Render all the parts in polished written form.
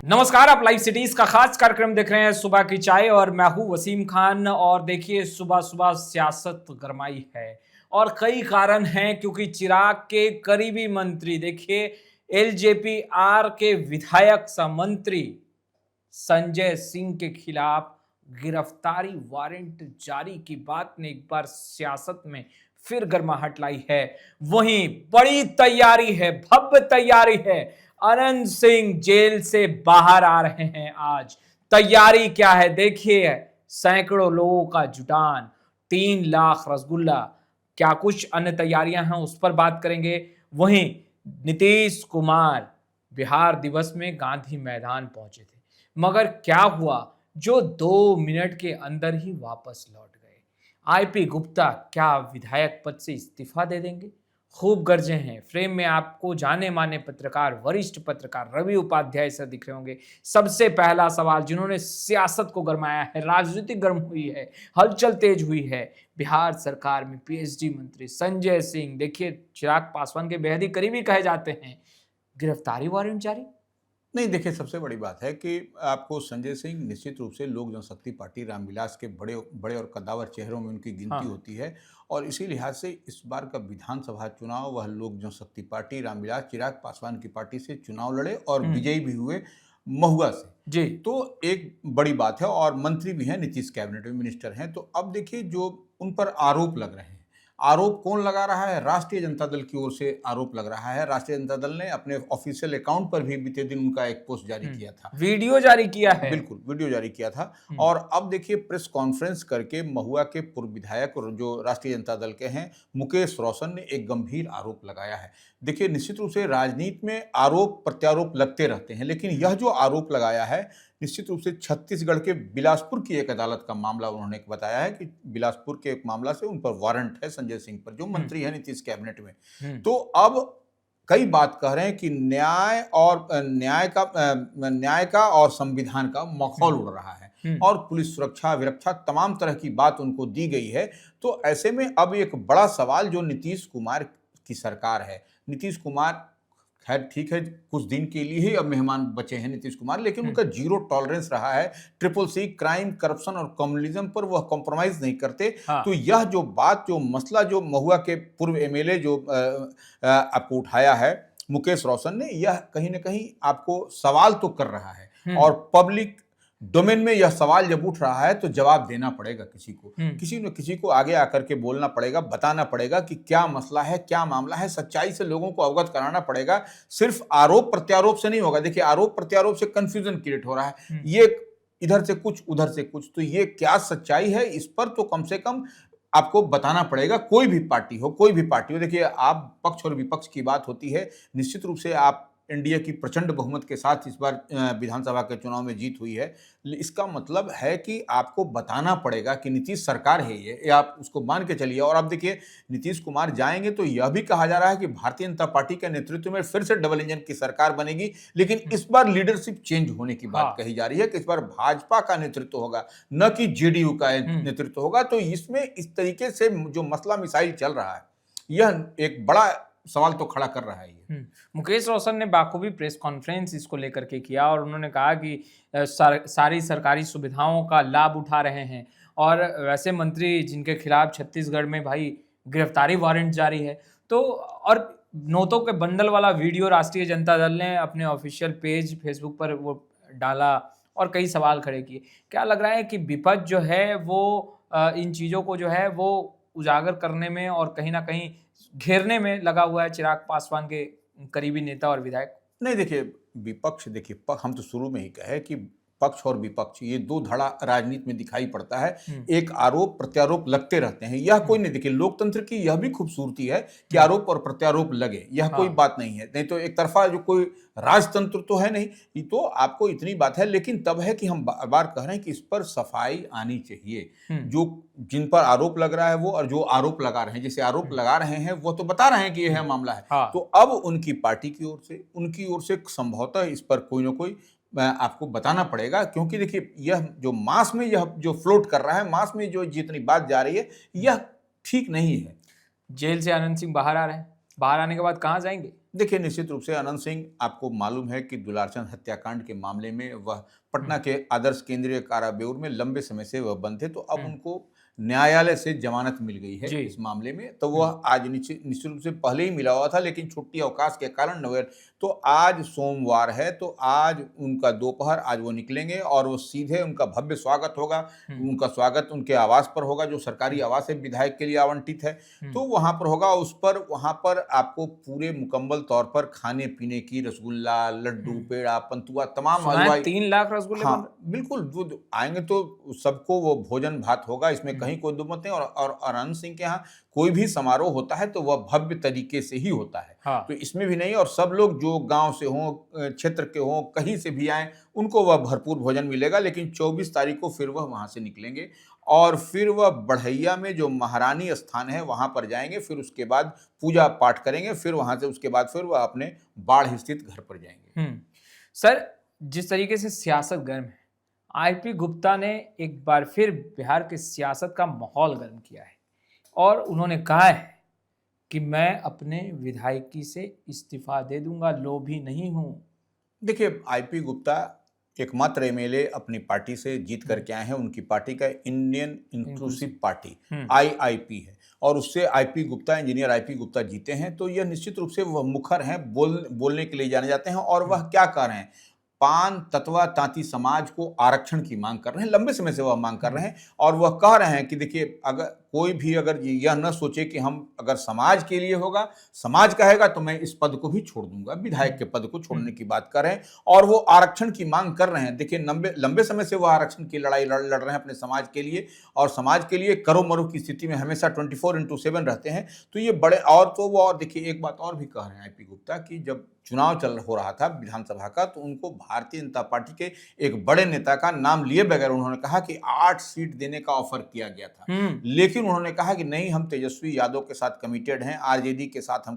नमस्कार, आप live cities का खास कार्यक्रम देख रहे हैं सुबह की चाय और मैं हूं वसीम खान। और देखिए सुबह सुबह सियासत गरमाई है और कई कारण हैं क्योंकि चिराग के करीबी मंत्री देखिए एलजेपी आर के विधायक सा मंत्री संजय सिंह के खिलाफ गिरफ्तारी वारंट जारी की बात ने एक बार सियासत में फिर गर्माहट लाई है। वहीं बड़ी तैयारी है, भव्य तैयारी है। अनंत सिंह जेल से बाहर आ रहे हैं आज। तैयारी क्या है देखिए, सैकड़ों लोगों का जुटान, 3 लाख रसगुल्ला, क्या कुछ अन्य तैयारियां हैं उस पर बात करेंगे। वहीं नीतीश कुमार बिहार दिवस में गांधी मैदान पहुंचे थे, मगर क्या हुआ जो 2 मिनट के अंदर ही वापस लौट गए। आईपी गुप्ता क्या विधायक पद से इस्तीफा दे देंगे? खूब गरजे हैं। फ्रेम में आपको जाने माने पत्रकार, वरिष्ठ पत्रकार रवि उपाध्याय सर दिख रहे होंगे। सबसे पहला सवाल जिन्होंने सियासत को गरमाया है, राजनीति गर्म हुई है, हलचल तेज हुई है। बिहार सरकार में पीएचडी मंत्री संजय सिंह, देखिए चिराग पासवान के बेहद ही करीबी कहे जाते हैं, गिरफ्तारी वारंट जारी। नहीं, देखिए सबसे बड़ी बात है कि आपको संजय सिंह निश्चित रूप से लोक जनशक्ति पार्टी रामविलास के बड़े बड़े और कद्दावर चेहरों में उनकी गिनती हाँ। होती है। और इसी लिहाज से इस बार का विधानसभा चुनाव वह लोक जनशक्ति पार्टी रामविलास चिराग पासवान की पार्टी से चुनाव लड़े और विजयी भी हुए महुआ से। जी। तो एक बड़ी बात है और मंत्री भी हैं, नीतीश कैबिनेट में मिनिस्टर हैं। तो अब देखिए जो उन पर आरोप लग रहे हैं, आरोप कौन लगा रहा है? राष्ट्रीय जनता दल की ओर से आरोप लग रहा है। राष्ट्रीय जनता दल ने अपने ऑफिशियल अकाउंट पर भी बीते दिन उनका एक पोस्ट जारी किया था, वीडियो जारी किया है। बिल्कुल वीडियो जारी किया था। और अब देखिए प्रेस कॉन्फ्रेंस करके महुआ के पूर्व विधायक और जो राष्ट्रीय जनता दल के हैं मुकेश रोशन ने एक गंभीर आरोप लगाया है। देखिए निश्चित रूप से राजनीति में आरोप प्रत्यारोप लगते रहते हैं, लेकिन यह जो आरोप लगाया है निश्चित रूप से छत्तीसगढ़ के बिलासपुर की एक अदालत का मामला उन्होंने बताया है कि बिलासपुर के एक मामला से उन पर वारंट है संजय सिंह पर, जो मंत्री है नीतीश कैबिनेट में। तो अब कई बात कह रहे हैं कि न्याय का और संविधान का मखौल उड़ रहा है और पुलिस सुरक्षा विरक्षा तमाम तरह की बात उनको दी गई है। तो ऐसे में अब एक बड़ा सवाल जो नीतीश कुमार की सरकार है, नीतीश कुमार खैर ठीक है कुछ दिन के लिए ही अब मेहमान बचे हैं नीतीश कुमार, लेकिन उनका जीरो टॉलरेंस रहा है ट्रिपल सी क्राइम, करप्शन और कम्युनिज्म पर, वह कॉम्प्रोमाइज नहीं करते। हाँ। तो यह जो बात जो मसला जो महुआ के पूर्व एमएलए जो आपको उठाया है मुकेश रोशन ने, यह कहीं ना कहीं आपको सवाल तो कर रहा है और पब्लिक डोमेन में यह सवाल जब उठ रहा है तो जवाब देना पड़ेगा किसी को, किसी न किसी को आगे आकर के बोलना पड़ेगा, बताना पड़ेगा कि क्या मसला है, क्या मामला है, सच्चाई से लोगों को अवगत कराना पड़ेगा। सिर्फ आरोप प्रत्यारोप से नहीं होगा। देखिए आरोप प्रत्यारोप से कंफ्यूजन क्रिएट हो रहा है, ये इधर से कुछ उधर से कुछ, तो ये क्या सच्चाई है इस पर तो कम से कम आपको बताना पड़ेगा। कोई भी पार्टी हो, देखिए आप पक्ष और विपक्ष की बात होती है। निश्चित रूप से आप एनडीए की प्रचंड बहुमत के साथ इस बार विधानसभा के चुनाव में जीत हुई है। इसका मतलब है कि आपको बताना पड़ेगा कि नीतीश सरकार है ये आप उसको मान के चलिए। और अब देखिए नीतीश कुमार जाएंगे तो यह भी कहा जा रहा है कि भारतीय जनता पार्टी के नेतृत्व में फिर से डबल इंजन की सरकार बनेगी, लेकिन इस बार लीडरशिप चेंज होने की बात कही जा रही है कि इस बार भाजपा का नेतृत्व होगा, न कि जेडीयू का नेतृत्व होगा। तो इसमें इस तरीके से जो मसला मिसाइल चल रहा है, यह एक बड़ा सवाल तो खड़ा कर रहा है। मुकेश रोशन ने बाखूबी प्रेस कॉन्फ्रेंस इसको लेकर के किया और उन्होंने कहा कि सारी सरकारी सुविधाओं का लाभ उठा रहे हैं और वैसे मंत्री जिनके खिलाफ छत्तीसगढ़ में भाई गिरफ्तारी वारंट जारी है। तो और नोटों के बंडल वाला वीडियो राष्ट्रीय जनता दल ने अपने ऑफिशियल पेज फेसबुक पर वो डाला और कई सवाल खड़े किए। क्या लग रहा है कि विपक्ष जो है वो इन चीज़ों को जो है वो उजागर करने में और कहीं ना कहीं घेरने में लगा हुआ है चिराग पासवान के करीबी नेता और विधायक? नहीं देखिए विपक्ष, देखिए हम तो शुरू में ही कहे कि पक्ष और विपक्ष ये दो धड़ा राजनीति में दिखाई पड़ता है। एक आरोप प्रत्यारोप लगते रहते हैं, यह कोई नहीं। देखिए लोकतंत्र की यह भी खूबसूरती है कि आरोप और प्रत्यारोप लगे, यह कोई बात नहीं है। नहीं तो एक तरफा जो कोई राजतंत्र तो है नहीं, ये तो आपको इतनी बात है। लेकिन तब है कि हम बार बार कह रहे हैं कि इस पर सफाई आनी चाहिए। जो जिन पर आरोप लग रहा है वो और जो आरोप लगा रहे हैं, जैसे आरोप लगा रहे हैं वो तो बता रहे हैं कि यह मामला है। तो अब उनकी पार्टी की ओर से संभवतः इस पर कोई ना कोई आपको बताना पड़ेगा, क्योंकि देखिए यह जो मास में यह जो फ्लोट कर रहा है, मास में जो जितनी बात जा रही है, यह ठीक नहीं है। जेल से अनंत सिंह बाहर आ रहे हैं। बाहर आने के बाद कहाँ जाएंगे? देखिए, निश्चित रूप से अनंत सिंह, आपको मालूम है कि दुलारचंद हत्याकांड के मामले में वह पटना के आदर्श केंद्रीय काराब्यूर में लंबे समय से वह बंद थे, तो अब उनको न्यायालय से जमानत मिल गई है जी। इस मामले में। तो वह आज निश्चित निश्चित रूप से पहले ही मिला हुआ था, लेकिन छुट्टी अवकाश के कारण नवेर, तो आज सोमवार है, तो आज उनका दोपहर, आज वो निकलेंगे और वो सीधे, उनका भव्य स्वागत होगा। उनका स्वागत उनके आवास पर होगा, जो सरकारी आवास है, विधायक के लिए आवंटित है, तो वहां पर होगा। उस पर, वहां पर आपको पूरे मुकम्मल तौर पर खाने पीने की, रसगुल्ला, लड्डू, पेड़ा, पंतुआ, तमाम सुना है हलवाई। 3 लाख रसगुल्ले बन हाँ, बिल्कुल, जो आएंगे तो सबको वो भोजन भात होगा, इसमें कहीं कोई दो मत नहीं। और अनंत सिंह के यहाँ कोई भी समारोह होता है तो वह भव्य तरीके से ही होता है। हाँ। तो इसमें भी नहीं, और सब लोग जो गांव से हों, क्षेत्र के हों, कहीं से भी आए, उनको वह भरपूर भोजन मिलेगा। लेकिन 24 तारीख को फिर वह वहां से निकलेंगे और फिर वह बढ़ैया में जो महारानी स्थान है वहां पर जाएंगे, फिर उसके बाद पूजा पाठ करेंगे, फिर वहां से उसके बाद फिर वह अपने बाढ़ स्थित घर पर जाएंगे। सर, जिस तरीके से सियासत गर्म है, आईपी गुप्ता ने एक बार फिर बिहार के सियासत का माहौल गर्म किया है और उन्होंने कहा है कि मैं अपने विधायकी से इस्तीफा दे दूंगा, लोभी नहीं हूं। देखिए, आईपी गुप्ता एकमात्र एमएलए अपनी पार्टी से जीत करके आए हैं। उनकी पार्टी का इंडियन इंक्लूसिव पार्टी आईआईपी है, और उससे IP Gupta, engineer IP Gupta जीते हैं। तो यह निश्चित रूप से वह मुखर हैं, बोलने के लिए जाने जाते हैं। और वह क्या कह रहे हैं, पान तत्वा तांती समाज को आरक्षण की मांग कर रहे हैं, लंबे समय से वह मांग कर रहे हैं। और वह कह रहे हैं कि देखिए, अगर कोई भी अगर यह न सोचे कि हम, अगर समाज के लिए होगा, समाज कहेगा तो मैं इस पद को भी छोड़ दूंगा, विधायक के पद को छोड़ने की बात कर रहे हैं। और वो आरक्षण की मांग कर रहे हैं। देखिए, लंबे समय से वह आरक्षण की लड़ाई लड़ रहे हैं अपने समाज के लिए, और समाज के लिए करो मरो की स्थिति में हमेशा 24/7 रहते हैं। तो ये बड़े, और तो वो, और देखिए एक बात और भी कह रहे हैं आईपी गुप्ता कि जब चुनाव हो रहा था विधानसभा का, तो उनको भारतीय जनता पार्टी के एक बड़े नेता का नाम लिए बगैर उन्होंने कहा कि 8 सीट देने का ऑफर किया गया था। लेकिन उन्होंने कहा कि नहीं, हम तेजस्वी यादव के साथ कमिटेड हैं, आरजेडी के साथ हम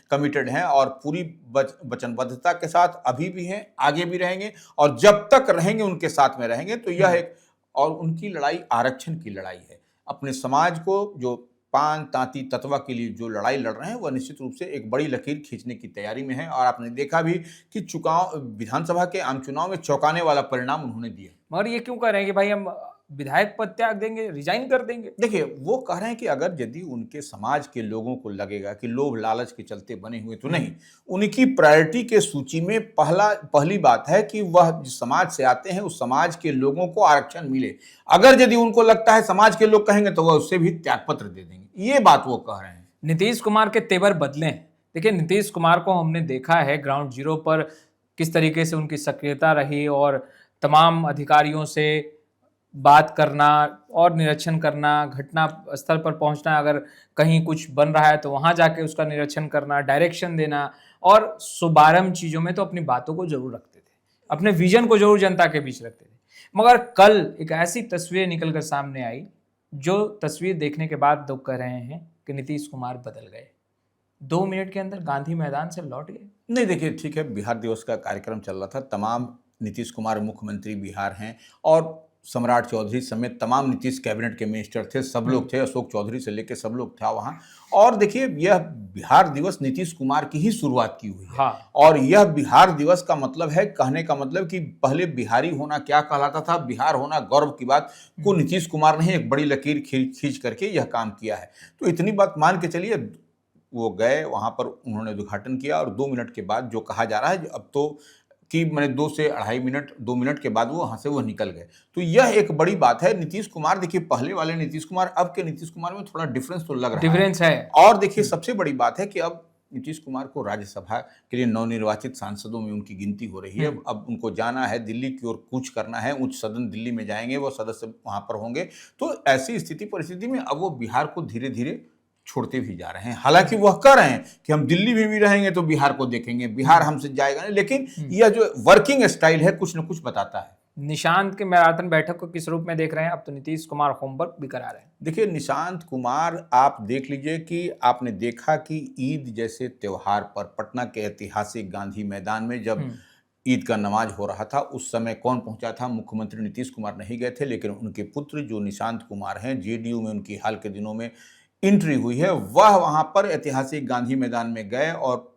कमिटेड हैं, और पूरी वचनबद्धता के साथ अभी भी हैं, आगे भी रहेंगे, और जब तक रहेंगे उनके साथ में रहेंगे। तो यह एक, और उनकी लड़ाई आरक्षण की लड़ाई है। अपने समाज को, जो पान तांती तत्वा के लिए जो लड़ाई लड़ रहे हैं, वह निश्चित रूप से एक बड़ी लकीर खींचने की तैयारी में है। और आपने देखा भी कि विधानसभा के आम चुनाव में चौंकाने वाला परिणाम उन्होंने दिया। मगर ये क्यों कह रहे हैं कि भाई हम विधायक पद त्याग देंगे, रिजाइन कर देंगे? देखिए, वो कह रहे हैं कि अगर यदि उनके समाज के लोगों को लगेगा कि लोभ लालच के चलते बने हुए, तो नहीं, उनकी प्रायोरिटी के सूची में पहली बात है कि वह जिस समाज से आते हैं उस समाज के लोगों को आरक्षण मिले। अगर यदि उनको लगता है समाज के लोग कहेंगे तो वह उससे भी त्यागपत्र दे देंगे, ये बात वो कह रहे हैं। नीतीश कुमार के तेवर बदले हैं। देखिए, नीतीश कुमार को हमने देखा है ग्राउंड जीरो पर किस तरीके से उनकी सक्रियता रही, और तमाम अधिकारियों से बात करना और निरीक्षण करना, घटना स्थल पर पहुंचना, अगर कहीं कुछ बन रहा है तो वहां जाके उसका निरीक्षण करना, डायरेक्शन देना, और शुभारंभ चीजों में तो अपनी बातों को जरूर रखते थे, अपने विजन को जरूर जनता के बीच रखते थे। मगर कल एक ऐसी तस्वीर निकलकर सामने आई, जो तस्वीर देखने के बाद लोग कह रहे हैं कि नीतीश कुमार बदल गए, 2 मिनट के अंदर गांधी मैदान से लौट गए। नहीं, देखिए, ठीक है, बिहार दिवस का कार्यक्रम चल रहा था, तमाम नीतीश कुमार मुख्यमंत्री बिहार हैं, और सम्राट चौधरी समेत तमाम नीतीश कैबिनेट के मिनिस्टर थे, सब लोग थे, अशोक चौधरी से लेकर सब लोग था वहाँ। और देखिए, यह बिहार दिवस नीतीश कुमार की ही शुरुआत की हुई है। हाँ। और यह बिहार दिवस का मतलब है, कहने का मतलब कि पहले बिहारी होना क्या कहलाता था, बिहार होना गौरव की बात को नीतीश कुमार ने एक बड़ी लकीर खींच करके यह काम किया है। तो इतनी बात मान के चलिए, वो गए वहाँ पर, उन्होंने उद्घाटन किया, और 2 मिनट के बाद जो कहा जा रहा है अब तो कि मैंने 2 से 2.5 मिनट, 2 मिनट के बाद वो वहाँ से वो निकल गए। तो यह एक बड़ी बात है। नीतीश कुमार, देखिए, पहले वाले नीतीश कुमार, अब के नीतीश कुमार में थोड़ा डिफरेंस तो लग रहा है। डिफरेंस है। और देखिए, सबसे बड़ी बात है कि अब नीतीश कुमार को राज्यसभा के लिए नवनिर्वाचित सांसदों में उनकी गिनती हो रही है। अब उनको जाना है, दिल्ली की ओर कूच करना है, उच्च सदन दिल्ली में जाएंगे, वो सदस्य वहाँ पर होंगे। तो ऐसी परिस्थिति में अब वो बिहार को धीरे धीरे छोड़ते भी जा रहे हैं। हालांकि वह कह रहे हैं कि हम दिल्ली में भी रहेंगे तो बिहार को देखेंगे, बिहार हमसे जाएगा नहीं, लेकिन यह जो वर्किंग स्टाइल है कुछ न कुछ बताता है। निशांत के मैराथन बैठक को किस रूप में देख रहे हैं? अब तो नीतीश कुमार होमवर्क भी करा रहे हैं। देखिए, निशांत कुमार, आप देख लीजिए कि आपने देखा कि ईद जैसे त्योहार पर पटना के ऐतिहासिक गांधी मैदान में जब ईद का नमाज हो रहा था, उस समय कौन पहुंचा था? मुख्यमंत्री नीतीश कुमार नहीं गए थे, लेकिन उनके पुत्र जो निशांत कुमार हैं, जेडीयू में उनकी हाल के दिनों में एंट्री हुई है, वह वहां पर ऐतिहासिक गांधी मैदान में गए और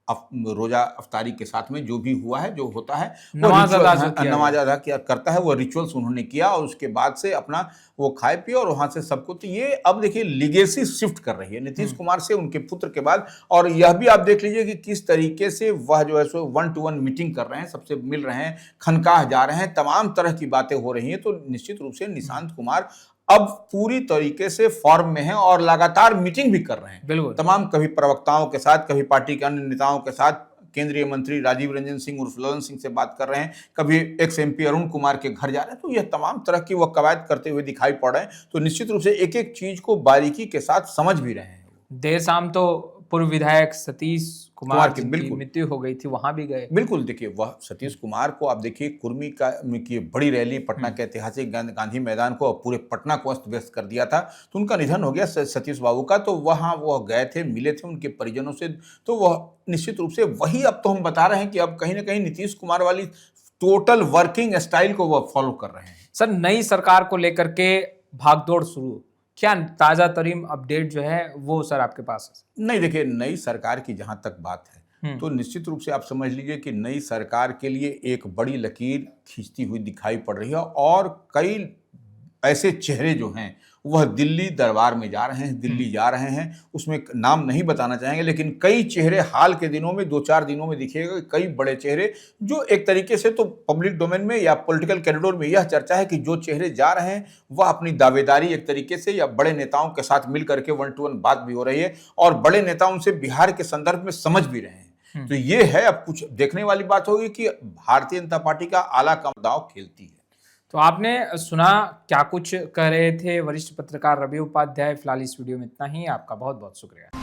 रोजा अफ्तारी के साथ में जो भी हुआ है, जो होता है वो नमाज अदा जो रिचुअल, किया नमाज गया। अदा किया करता है, वो रिचुअल्स उन्होंने किया और उसके बाद से अपना वो खाए पिए और वहां से सबको। तो ये अब देखिए लिगेसी शिफ्ट कर रही है नीतीश कुमार से उनके पुत्र के बाद। और यह भी आप देख लीजिए कि किस तरीके से वह जो है सो 1-to-1 मीटिंग कर रहे हैं, सबसे मिल रहे हैं, खनकाह जा रहे हैं, तमाम तरह की बातें हो रही हैं। तो निश्चित रूप से निशांत कुमार अब पूरी तरीके से फॉर्म में हैं और लगातार मीटिंग भी कर रहे हैं बिल्कुल। तमाम, कभी प्रवक्ताओं के साथ, कभी पार्टी के अन्य नेताओं के साथ, केंद्रीय मंत्री राजीव रंजन सिंह उर्फ ललन सिंह से बात कर रहे हैं, कभी एक्स एमपी अरुण कुमार के घर जा रहे हैं। तो यह तमाम तरह की वह कवायद करते हुए दिखाई पड़ रहे हैं। तो निश्चित रूप से एक एक चीज को बारीकी के साथ समझ भी रहे हैं। देर शाम तो पूर्व विधायक सतीश कुमार की जिनकी बिल्कुल मृत्यु हो गई थी, वहां भी गए। बिल्कुल, देखिए वह सतीश कुमार को आप देखिए, कुर्मी का की बड़ी रैली पटना के ऐतिहासिक गांधी मैदान को और पूरे पटना को अस्त व्यस्त कर दिया था। तो उनका निधन हो गया सतीश बाबू का। तो वहाँ वह गए थे, मिले थे उनके परिजनों से। तो वह निश्चित रूप से वही, अब तो हम बता रहे हैं कि अब कहीं ना कहीं नीतीश कुमार वाली टोटल वर्किंग स्टाइल को वह फॉलो कर रहे हैं। सर, नई सरकार को लेकर के भागदौड़ शुरू, क्या ताजा तरीन अपडेट जो है वो सर आपके पास है? नहीं, देखिए नई सरकार की जहां तक बात है तो निश्चित रूप से आप समझ लीजिए कि नई सरकार के लिए एक बड़ी लकीर खींचती हुई दिखाई पड़ रही है। और कई ऐसे चेहरे जो हैं वह दिल्ली दरबार में जा रहे हैं, दिल्ली जा रहे हैं। उसमें नाम नहीं बताना चाहेंगे, लेकिन कई चेहरे हाल के दिनों में, 2-4 दिनों में दिखेगा, कई बड़े चेहरे जो एक तरीके से तो पब्लिक डोमेन में या पॉलिटिकल कॉरिडोर में यह चर्चा है कि जो चेहरे जा रहे हैं वह अपनी दावेदारी एक तरीके से या बड़े नेताओं के साथ मिल करके 1-to-1 बात भी हो रही है और बड़े नेता उनसे बिहार के संदर्भ में समझ भी रहे हैं। तो ये है, अब कुछ देखने वाली बात होगी कि भारतीय जनता पार्टी का आला कम दांव खेलती है। तो आपने सुना क्या कुछ कह रहे थे वरिष्ठ पत्रकार रवि उपाध्याय। फिलहाल इस वीडियो में इतना ही। आपका बहुत बहुत शुक्रिया।